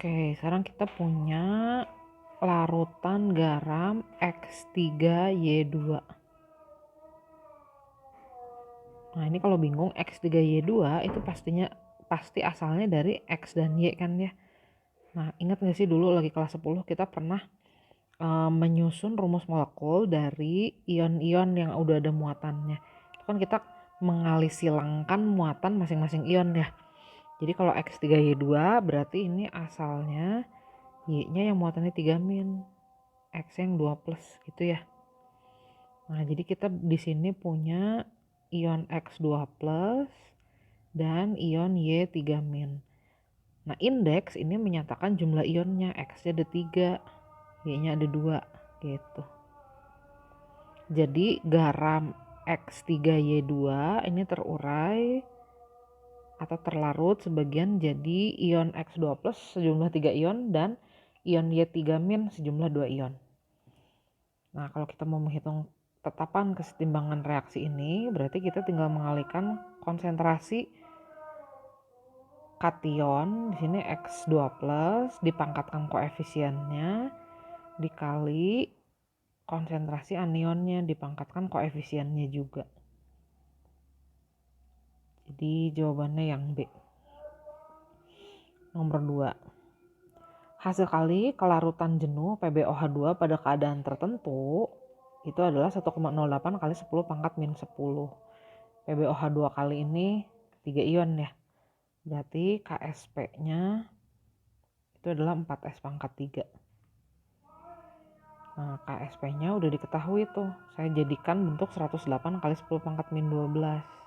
Oke, sekarang kita punya larutan garam X3Y2. Nah, ini kalau bingung X3Y2 itu pasti asalnya dari X dan Y kan ya. Nah, ingat gak sih dulu lagi kelas 10 kita pernah menyusun rumus molekul dari ion-ion yang udah ada muatannya. Itu kan kita mengalisilangkan muatan masing-masing ion ya. Jadi kalau X3Y2 berarti ini asalnya Y-nya yang muatannya 3-, X yang 2+ gitu ya. Nah, jadi kita di sini punya ion X2+ dan ion Y3-. Nah, indeks ini menyatakan jumlah ionnya, X-nya ada 3, Y-nya ada 2 gitu. Jadi garam X3Y2 ini terurai atau terlarut sebagian jadi ion X2+ sejumlah 3 ion dan ion Y3- sejumlah 2 ion. Nah, kalau kita mau menghitung tetapan kesetimbangan reaksi ini, berarti kita tinggal mengalihkan konsentrasi kation, di sini X2+ dipangkatkan koefisiennya dikali konsentrasi anionnya dipangkatkan koefisiennya juga. Jadi jawabannya yang B. Nomor 2. Hasil kali kelarutan jenuh PbOH2 pada keadaan tertentu itu adalah 1,08 kali 10⁻⁻10. PbOH2 kali ini 3 ion ya. Berarti KSP-nya itu adalah 4S⁻3. Nah, KSP-nya udah diketahui tuh. Saya jadikan bentuk 108 kali 10⁻⁻12.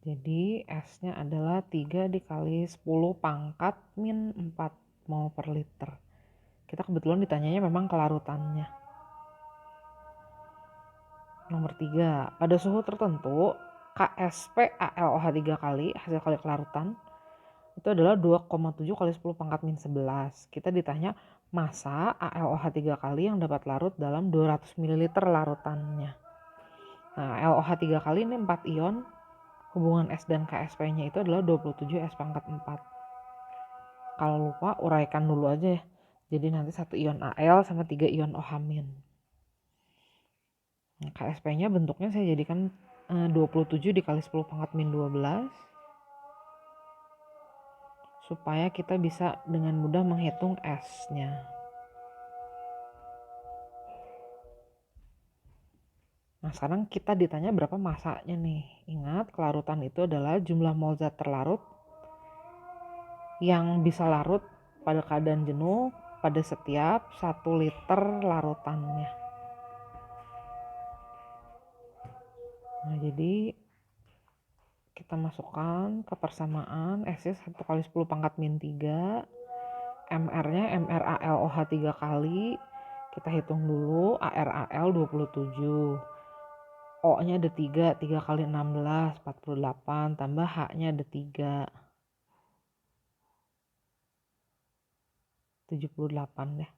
Jadi S-nya adalah 3 dikali 10⁻⁴ mol per liter. Kita kebetulan ditanyanya memang kelarutannya. Nomor 3. Pada suhu tertentu, KSP AlOH3 kali, hasil kali kelarutan, itu adalah 2,7 kali 10⁻⁻11. Kita ditanya massa AlOH3 kali yang dapat larut dalam 200 ml larutannya. Nah, AlOH3 kali ini 4 ion. Hubungan S dan KSP-nya itu adalah 27S⁴. Kalau lupa uraikan dulu aja ya. Jadi nanti 1 ion Al sama 3 ion OH-. Nah, KSP-nya bentuknya saya jadikan 27 dikali 10⁻⁻12 supaya kita bisa dengan mudah menghitung S-nya. Nah, sekarang kita ditanya berapa masanya nih. Ingat, kelarutan itu adalah jumlah mol zat terlarut yang bisa larut pada keadaan jenuh pada setiap 1 liter larutannya. Nah, jadi kita masukkan ke persamaan S-nya 1 kali 10⁻⁻3, MR-nya MrAlOH3 kali. Kita hitung dulu, ArAl 27. O-nya ada 3 kali 16, 48, tambah H-nya ada 3. 78 deh.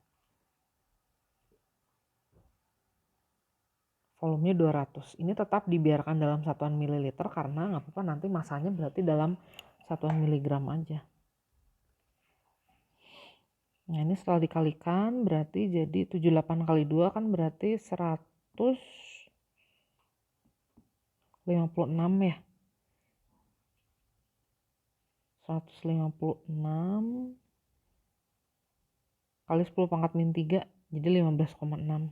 Volumenya 200. Ini tetap dibiarkan dalam satuan mililiter karena nggak apa-apa, nanti masanya berarti dalam satuan miligram aja. Nah, ini setelah dikalikan berarti jadi 78 kali 2 kan berarti 156 ya. 156 kali 10⁻⁻3 jadi 15,6.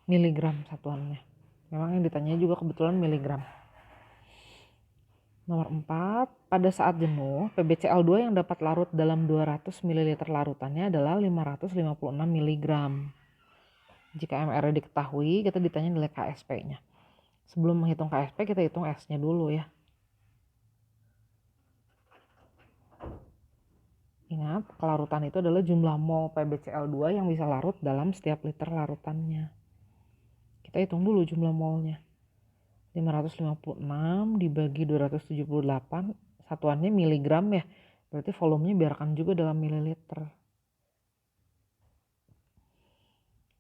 Miligram satuannya. Memang yang ditanya juga kebetulan miligram. Nomor 4, pada saat jenuh, PbCl2 yang dapat larut dalam 200 ml larutannya adalah 556 mg. Jika MR diketahui, kita ditanya nilai KSP-nya. Sebelum menghitung KSP, kita hitung S-nya dulu ya. Ingat, kelarutan itu adalah jumlah mol PbCl2 yang bisa larut dalam setiap liter larutannya. Kita hitung dulu jumlah molnya. 556 dibagi 278, satuannya miligram ya. Berarti volumenya biarkan juga dalam mililiter.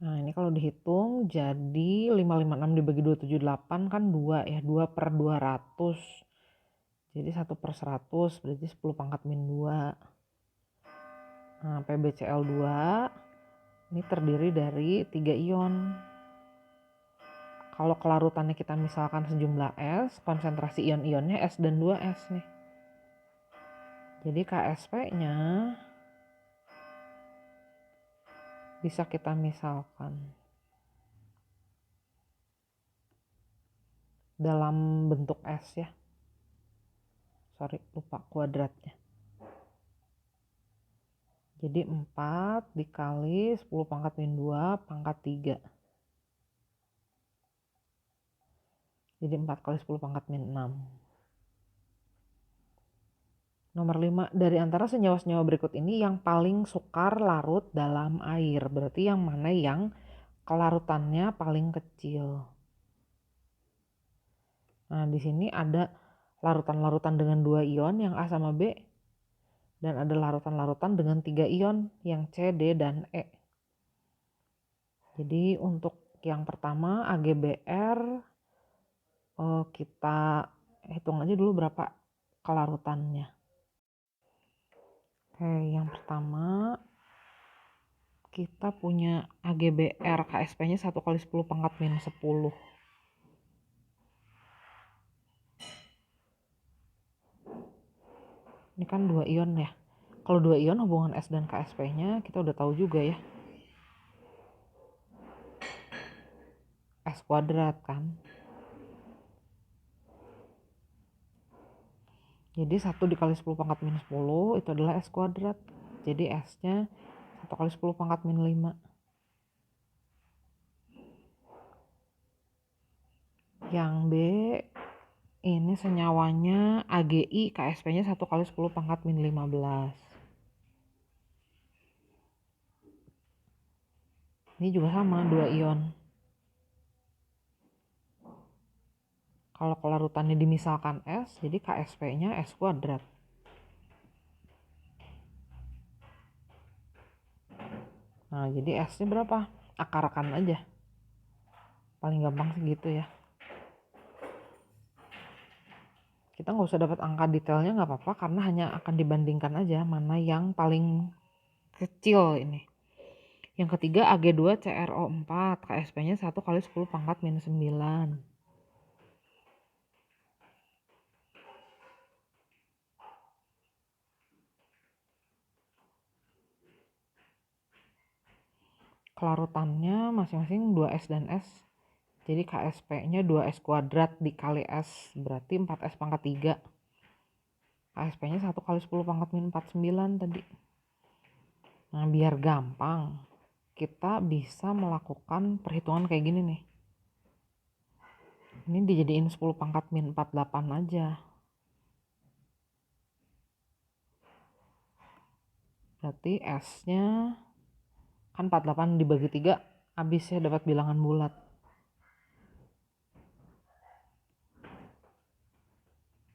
Nah ini kalau dihitung jadi 556 dibagi 278 kan 2 ya, 2 per 200. Jadi 1 per 100 berarti 10 pangkat min 2. Nah PbCl2 ini terdiri dari 3 ion. Kalau kelarutannya kita misalkan sejumlah S, konsentrasi ion-ionnya S dan 2S nih. Jadi KSP-nya bisa kita misalkan dalam bentuk S ya. Sorry, lupa kuadratnya. Jadi 4 dikali 10 pangkat min 2 pangkat 3. Jadi 4 kali 10 pangkat min 6. Nomor 5, dari antara senyawa-senyawa berikut ini yang paling sukar larut dalam air. Berarti yang mana yang kelarutannya paling kecil. Nah, di sini ada larutan-larutan dengan 2 ion yang A sama B. Dan ada larutan-larutan dengan 3 ion yang C, D, dan E. Jadi untuk yang pertama AgBr kita hitung aja dulu berapa kelarutannya. Oke, yang pertama kita punya AgBr KSP-nya 1 kali 10 pangkat min 10. Ini kan 2 ion ya. Kalau 2 ion hubungan S dan KSP-nya kita udah tahu juga ya. S kuadrat kan. Jadi 1 dikali 10 pangkat min 10 itu adalah S kuadrat. Jadi S-nya 1 kali 10 pangkat min 5. Yang B ini senyawanya AgI KSP-nya 1 kali 10 pangkat min 15. Ini juga sama 2 ion. Kalau kelarutannya dimisalkan S, jadi KSP-nya S kuadrat. Nah, jadi S-nya berapa? Akarakan aja. Paling gampang segitu ya. Kita nggak usah dapat angka detailnya nggak apa-apa, karena hanya akan dibandingkan aja mana yang paling kecil ini. Yang ketiga Ag2CrO4, KSP-nya 1 kali 10 pangkat min 9. Kelarutannya masing-masing 2S dan S. Jadi KSP-nya 2S kuadrat dikali S, berarti 4S pangkat 3. KSP-nya 1 kali 10 pangkat min 49 tadi. Nah, biar gampang, kita bisa melakukan perhitungan kayak gini nih. Ini dijadiin 10 pangkat min 48 aja. Berarti S-nya kan 48 dibagi 3, habis ya dapat bilangan bulat.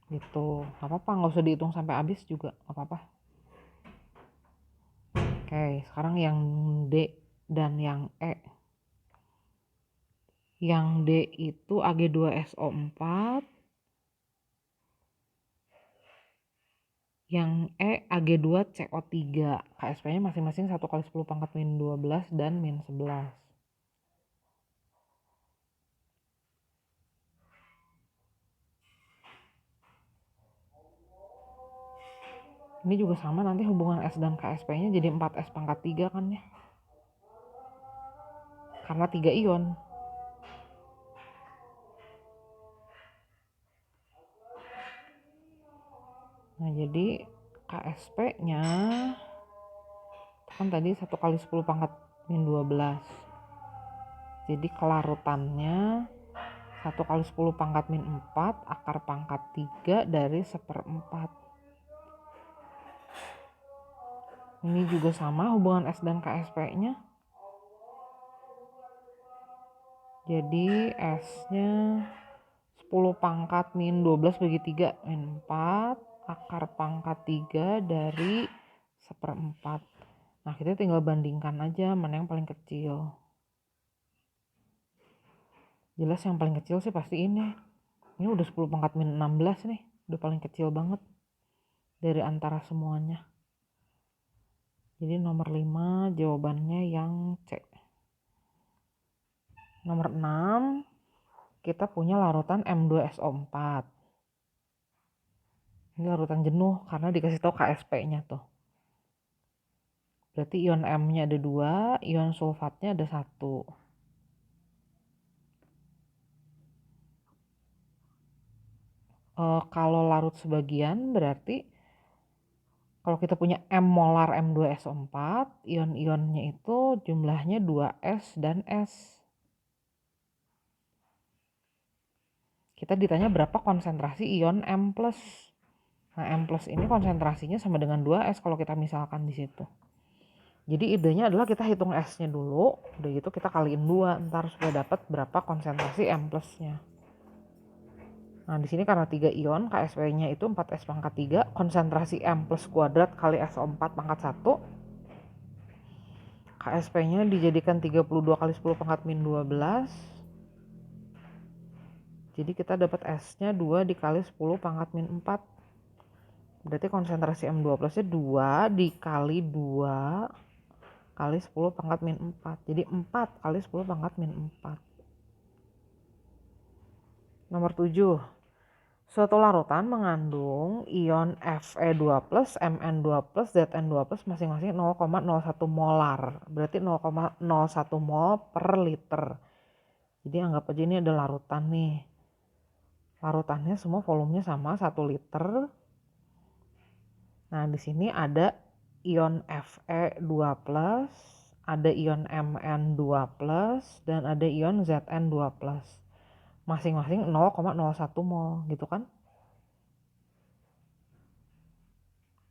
Gitu, gak apa-apa, gak usah dihitung sampai habis juga, gak apa-apa. Oke, sekarang yang D dan yang E. Yang D itu Ag2SO4. Yang E Ag2CO3. KSP-nya masing-masing 1 kali 10 pangkat min 12 dan min 11. Ini juga sama, nanti hubungan S dan KSP-nya jadi 4S pangkat 3 kan ya. Karena 3 ion. Nah, jadi KSP-nya kan tadi 1 kali 10 pangkat min 12. Jadi kelarutannya 1 kali 10 pangkat min 4 akar pangkat 3 dari 1/4. Ini juga sama hubungan S dan KSP-nya. Jadi S-nya 10 pangkat min 12 bagi 3 min 4 akar pangkat 3 dari 1/4. Nah, kita tinggal bandingkan aja mana yang paling kecil. Jelas yang paling kecil sih pasti ini. Ini udah 10 pangkat min 16 nih. Udah paling kecil banget dari antara semuanya. Jadi nomor 5 jawabannya yang C. Nomor 6 kita punya larutan M2SO4. Ini larutan jenuh karena dikasih tahu KSP-nya tuh. Berarti ion M-nya ada 2, ion sulfatnya ada 1. Kalau larut sebagian berarti kalau kita punya M molar M2SO4, ion-ionnya itu jumlahnya 2S dan S. Kita ditanya berapa konsentrasi ion M+. Nah, M+ ini konsentrasinya sama dengan 2S kalau kita misalkan di situ. Jadi idenya adalah kita hitung S-nya dulu, udah gitu kita kaliin 2 ntar supaya dapat berapa konsentrasi M+-nya. Nah, di sini karena 3 ion, KSP-nya itu 4S pangkat 3, konsentrasi M+ kuadrat kali SO4 pangkat 1. KSP-nya dijadikan 32 kali 10 pangkat min 12. Jadi kita dapat S-nya 2 dikali 10 pangkat min 4. Berarti konsentrasi M2+-nya 2 dikali 2 kali 10 pangkat min 4. Jadi 4 kali 10 pangkat min 4. Nomor 7. Suatu larutan mengandung ion Fe2+, Mn2+, Zn2+ masing-masing 0,01 molar. Berarti 0,01 mol per liter. Jadi anggap aja ini ada larutan nih. Larutannya semua volumenya sama 1 liter. Nah, di sini ada ion Fe2+, ada ion Mn2+, dan ada ion Zn2+. Masing-masing 0,01 mol gitu kan.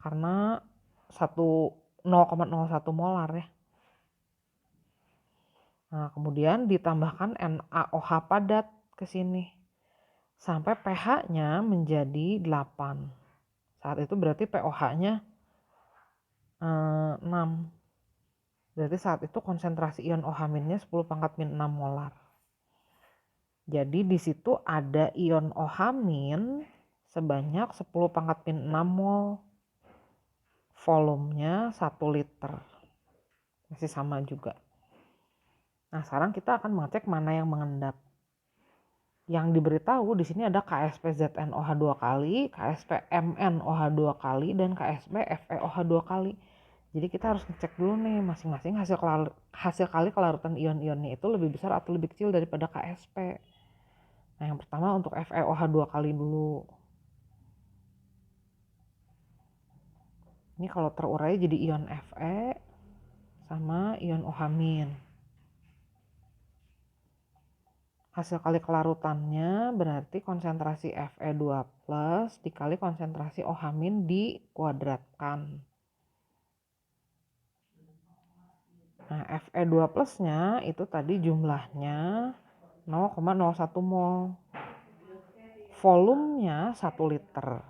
Karena 0,01 molar ya. Nah, kemudian ditambahkan NaOH padat ke sini. Sampai pH-nya menjadi 8. Saat itu berarti pOH-nya 6. Berarti saat itu konsentrasi ion OH-nya 10 pangkat min 6 molar. Jadi di situ ada ion OH- sebanyak 10 pangkat min 6 mol. Volumenya 1 liter. Masih sama juga. Nah, sekarang kita akan mengecek mana yang mengendap. Yang diberitahu di sini ada KSP ZnOH 2 kali, KSP MnOH 2 kali, dan KSP FeOH 2 kali. Jadi kita harus ngecek dulu nih masing-masing hasil kali kelarutan ion-ionnya itu lebih besar atau lebih kecil daripada KSP. Nah, yang pertama untuk FeOH 2 kali dulu. Ini kalau terurai jadi ion Fe sama ion OH-. Hasil kali kelarutannya berarti konsentrasi Fe2+ dikali konsentrasi OH- dikuadratkan. Nah, Fe2+-nya itu tadi jumlahnya 0,01 mol. Volumenya 1 liter.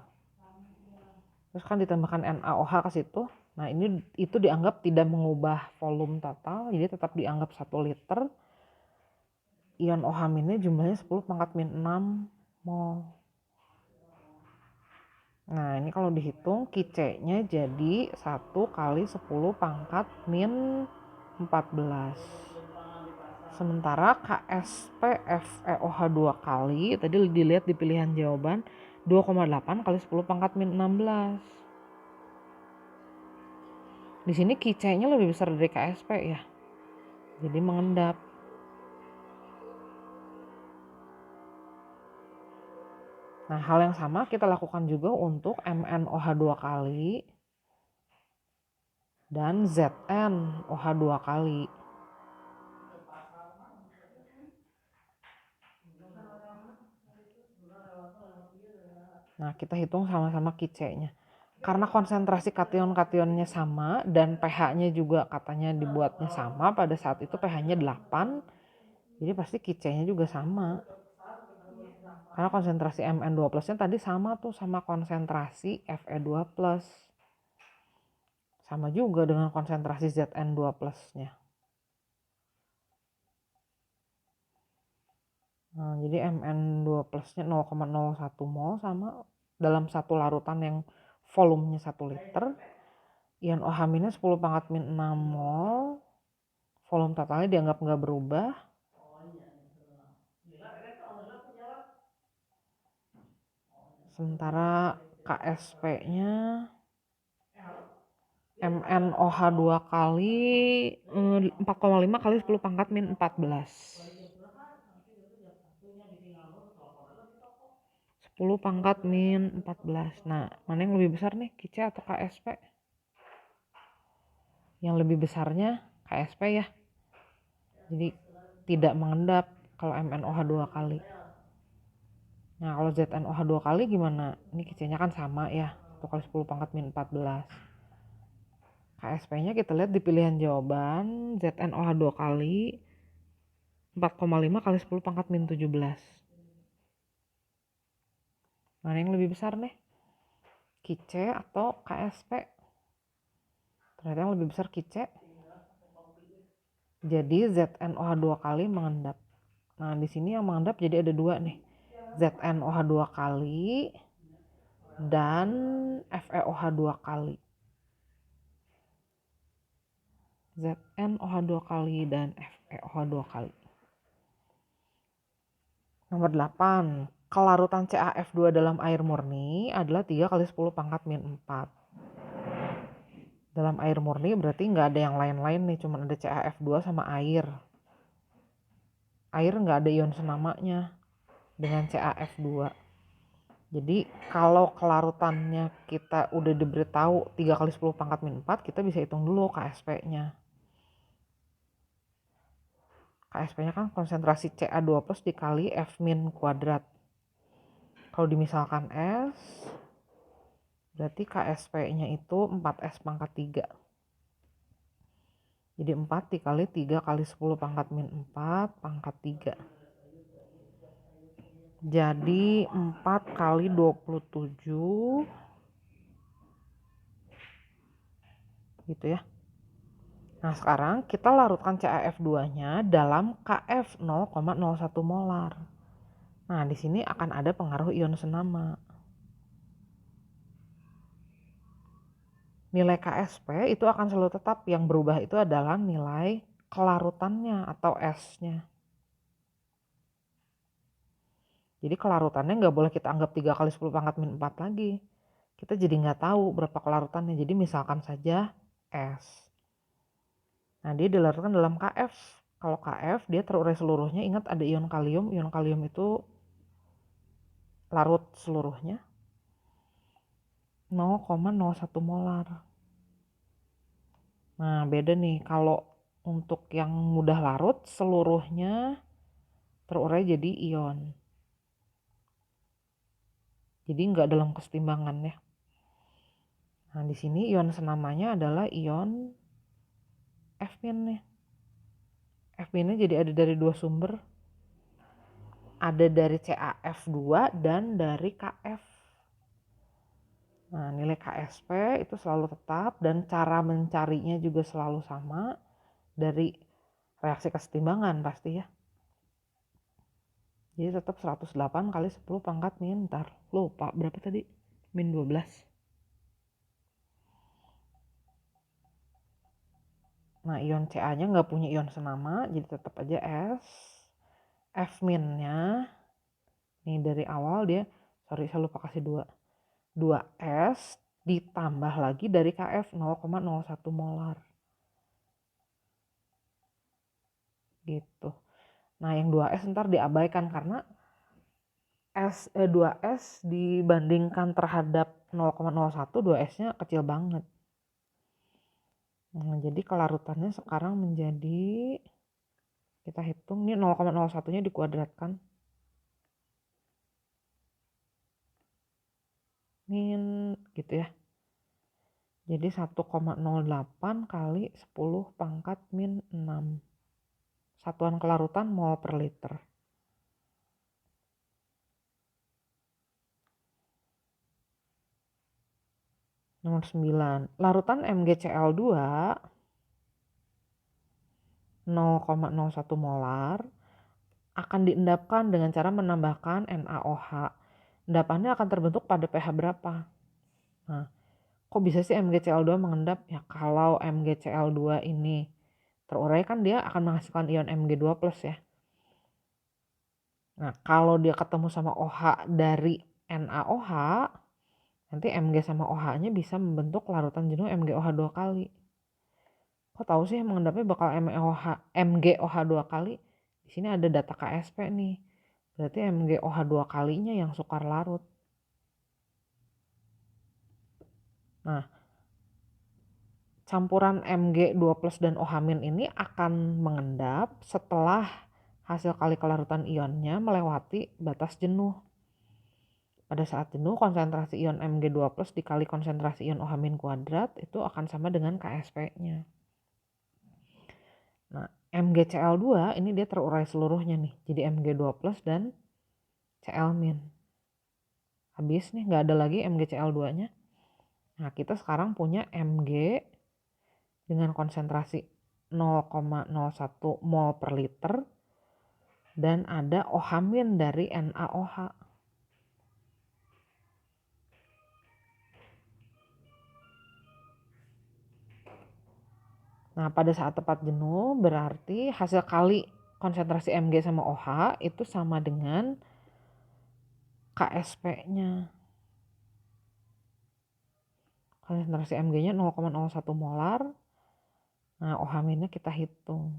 Terus kan ditambahkan NaOH ke situ. Nah, ini itu dianggap tidak mengubah volume total, jadi tetap dianggap 1 liter. Ion OH- jumlahnya 10 pangkat min 6 mol. Nah, ini kalau dihitung QC-nya jadi 1 kali 10 pangkat min 14. Sementara KSP FeOH 2 kali, tadi dilihat di pilihan jawaban, 2,8 kali 10 pangkat min 16. Di sini QC-nya lebih besar dari KSP ya. Jadi mengendap. Nah, hal yang sama kita lakukan juga untuk MnOH 2 kali dan ZnOH 2 kali. Nah, kita hitung sama-sama QC-nya. Karena konsentrasi kation-kationnya sama dan pH-nya juga katanya dibuatnya sama, pada saat itu pH-nya 8, jadi pasti QC-nya juga sama. Karena konsentrasi Mn2+-nya tadi sama tuh sama konsentrasi Fe2+. Sama juga dengan konsentrasi Zn2+-nya. Nah, jadi Mn2 plusnya 0,01 mol sama dalam satu larutan yang volumenya 1 liter. Ion OH minus 10 pangkat min 6 mol. Volume totalnya dianggap nggak berubah. Sementara KSP-nya MnOH 2 kali 4,5 kali 10 pangkat min 14. 10 pangkat min 14. Nah, mana yang lebih besar nih, KC atau KSP? Yang lebih besarnya KSP ya. Jadi tidak mengendap kalau MnOH 2 kali. Nah, kalau ZnOH 2 kali gimana? Ini KC-nya kan sama ya, 1 kali 10 pangkat min 14. KSP-nya kita lihat di pilihan jawaban, ZnOH 2 kali 4,5 kali 10 pangkat min 17. Mana yang lebih besar nih? KC atau KSP? Ternyata yang lebih besar KC. Jadi ZnOH 2 kali mengendap. Nah, di sini yang mengendap jadi ada dua nih. ZnOH 2 kali dan FeOH 2 kali. ZnOH 2 kali dan FeOH 2 kali. Nomor 8. Kelarutan CaF2 dalam air murni adalah 3 kali 10 pangkat min 4. Dalam air murni berarti nggak ada yang lain-lain nih, cuma ada CaF2 sama air. Air nggak ada ion senamanya dengan CaF2. Jadi kalau kelarutannya kita udah diberitahu 3 kali 10 pangkat min 4, kita bisa hitung dulu KSP-nya. KSP-nya kan konsentrasi Ca2 plus dikali F min kuadrat. Kalau dimisalkan S, berarti KSP-nya itu 4S pangkat 3. Jadi 4 dikali 3 kali 10 pangkat min 4 pangkat 3. Jadi 4 kali 27. Gitu ya. Nah, sekarang kita larutkan CaF2-nya dalam Kf 0,01 molar. Nah, di sini akan ada pengaruh ion senama. Nilai KSP itu akan selalu tetap, yang berubah itu adalah nilai kelarutannya atau S-nya. Jadi kelarutannya nggak boleh kita anggap 3 kali 10 pangkat min 4 lagi. Kita jadi nggak tahu berapa kelarutannya. Jadi misalkan saja S. Nah, dia dilarutkan dalam Kf. Kalau Kf dia terurai seluruhnya. Ingat ada ion kalium. Ion kalium itu larut seluruhnya 0,01 molar. Nah, beda nih kalau untuk yang mudah larut seluruhnya terurai jadi ion. Jadi nggak dalam kesetimbangan ya. Nah, di sini ion senamanya adalah ion F- nih. F- jadi ada dari dua sumber. Ada dari CaF2 dan dari Kf. Nah, nilai KSP itu selalu tetap dan cara mencarinya juga selalu sama dari reaksi kesetimbangan pasti ya. Jadi tetap 108 kali 10 pangkat min, lupa berapa tadi? Min 12. Nah, ion Ca-nya nggak punya ion senama, jadi tetap aja S. F-nya, nih dari awal dia, saya lupa kasih 2. 2S ditambah lagi dari Kf 0,01 molar. Gitu. Nah, yang 2S ntar diabaikan karena 2S dibandingkan terhadap 0,01, 2S-nya kecil banget. Nah, jadi kelarutannya sekarang menjadi, kita hitung, ini 0,01-nya dikuadratkan. Min, gitu ya. Jadi 1,08 kali 10 pangkat min 6. Satuan kelarutan mol per liter. Nomor 9. Larutan MgCl2 0,01 molar akan diendapkan dengan cara menambahkan NaOH. Endapannya akan terbentuk pada pH berapa? Nah, kok bisa sih MgCl2 mengendap? Ya kalau MgCl2 ini terurai kan dia akan menghasilkan ion Mg2+ ya. Nah, kalau dia ketemu sama OH dari NaOH, nanti Mg sama OH-nya bisa membentuk larutan jenuh MgOH 2 kali. Kok tahu sih mengendapnya bakal MgOH 2 kali? Di sini ada data KSP nih. Berarti MgOH 2 kalinya yang sukar larut. Nah, campuran Mg2+ dan OH- ini akan mengendap setelah hasil kali kelarutan ionnya melewati batas jenuh. Pada saat jenuh, konsentrasi ion Mg2+ dikali konsentrasi ion OH- kuadrat itu akan sama dengan KSP-nya. Nah, MgCl2 ini dia terurai seluruhnya nih, jadi Mg2+ dan Cl-. Habis nih, nggak ada lagi MgCl2-nya. Nah, kita sekarang punya Mg dengan konsentrasi 0,01 mol per liter dan ada OH- dari NaOH. Nah, pada saat tepat jenuh berarti hasil kali konsentrasi Mg sama OH itu sama dengan KSP-nya. Konsentrasi Mg-nya 0,01 molar. Nah, OH-nya kita hitung.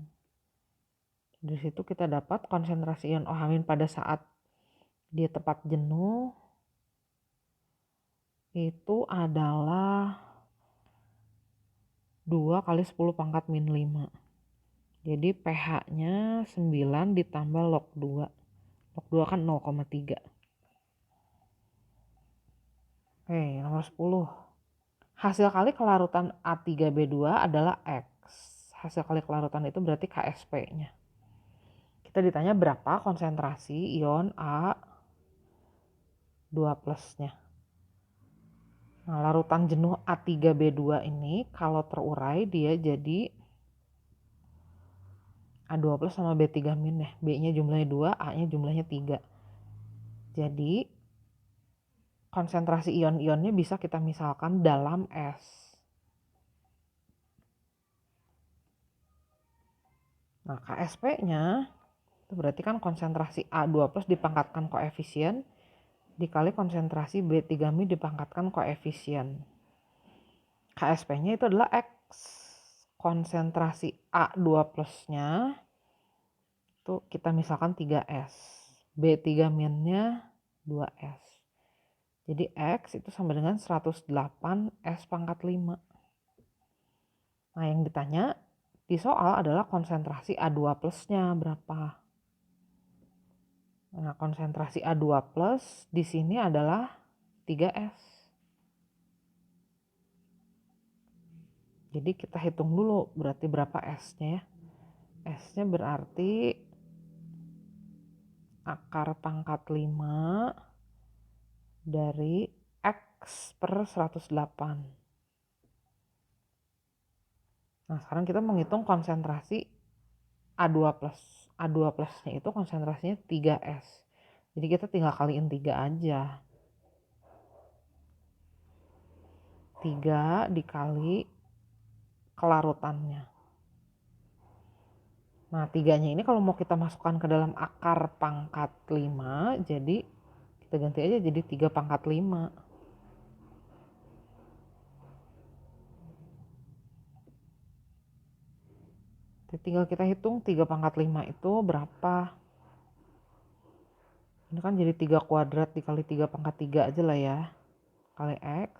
Dari situ kita dapat konsentrasi ion OH- pada saat dia tepat jenuh itu adalah 2 kali 10 pangkat min 5. Jadi pH-nya 9 ditambah log 2. Log 2 kan 0,3. Oke, nomor 10. Hasil kali kelarutan A3B2 adalah X. Hasil kali kelarutan itu berarti KSP-nya. Kita ditanya berapa konsentrasi ion A2+-nya. Nah, larutan jenuh A3B2 ini kalau terurai dia jadi A2+ sama B3- ya. B-nya jumlahnya 2, A-nya jumlahnya 3. Jadi konsentrasi ion-ionnya bisa kita misalkan dalam S. Nah, KSP-nya itu berarti kan konsentrasi A2+ dipangkatkan koefisien dikali konsentrasi B3- dipangkatkan koefisien. KSP-nya itu adalah X. Konsentrasi A2+-nya itu kita misalkan 3S. B3-nya 2S. Jadi X itu sama dengan 108 S pangkat 5. Nah, yang ditanya di soal adalah konsentrasi A2+-nya berapa. Nah, konsentrasi A2+ di sini adalah 3S. Jadi kita hitung dulu berarti berapa S-nya ya. S-nya berarti akar pangkat 5 dari X per 108. Nah, sekarang kita menghitung konsentrasi A2+. A2+-nya itu konsentrasinya 3S. Jadi kita tinggal kaliin 3 aja. 3 dikali kelarutannya. Nah, 3-nya ini kalau mau kita masukkan ke dalam akar pangkat 5, jadi kita ganti aja jadi 3 pangkat 5. Tinggal kita hitung 3 pangkat 5 itu berapa. Ini kan jadi 3 kuadrat dikali 3 pangkat 3 aja lah ya. Kali X.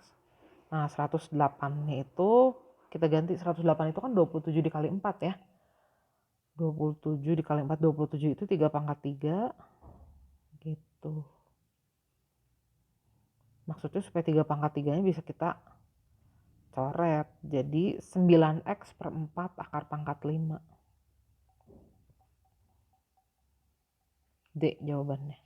Nah, 108-nya itu kita ganti 108 itu kan 27 dikali 4 ya. 27 dikali 4, 27 itu 3 pangkat 3. Gitu. Maksudnya supaya 3 pangkat 3-nya bisa kita coret. Jadi 9X per 4 akar pangkat 5. D jawabannya.